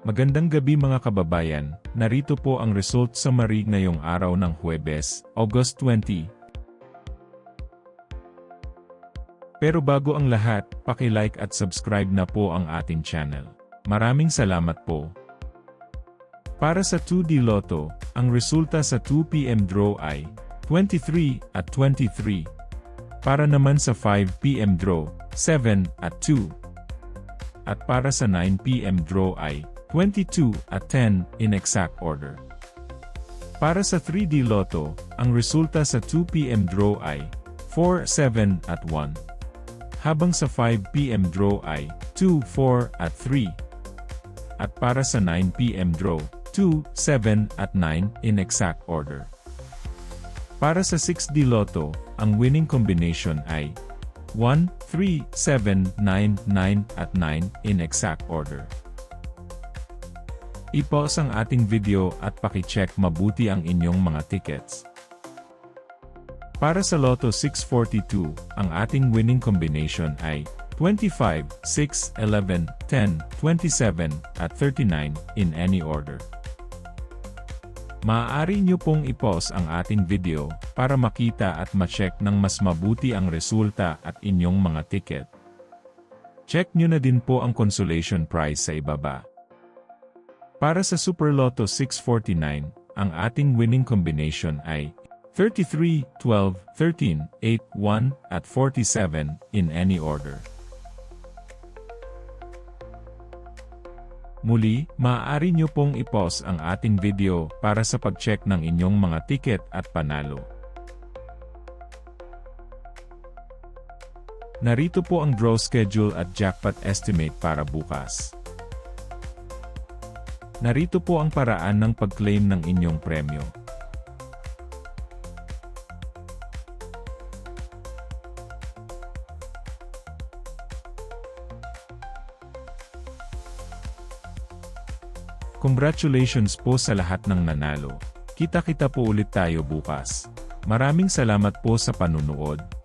Magandang gabi mga kababayan, narito po ang result summary ngayong araw ng Huwebes, August 20. Pero bago ang lahat, paki-like at subscribe na po ang ating channel. Maraming salamat po. Para sa 2D Lotto, ang resulta sa 2 PM draw ay 23 at 23. Para naman sa 5 PM draw, 7 at 2. At para sa 9 PM draw ay 22 at 10 in exact order. Para sa 3D Lotto, ang resulta sa 2 PM draw ay 4, 7 at 1. Habang sa 5 PM draw ay 2, 4 at 3. At para sa 9 PM draw, 2, 7 at 9 in exact order. Para sa 6D Lotto, ang winning combination ay 1, 3, 7, 9, 9 at 9 in exact order. I-pause ang ating video at paki-check mabuti ang inyong mga tickets. Para sa Lotto 642, ang ating winning combination ay 25, 6, 11, 10, 27, at 39 in any order. Maaari nyo pong i-pause ang ating video para makita at ma-check ng mas mabuti ang resulta at inyong mga ticket. Check nyo na din po ang consolation prize sa ibaba. Para sa Super Lotto 649, ang ating winning combination ay 33, 12, 13, 8, 1, at 47 in any order. Muli, maaari nyo pong i-pause ang ating video para sa pag-check ng inyong mga ticket at panalo. Narito po ang draw schedule at jackpot estimate para bukas. Narito po ang paraan ng pag-claim ng inyong premyo. Congratulations po sa lahat ng nanalo. Kita-kita po ulit tayo bukas. Maraming salamat po sa panunood.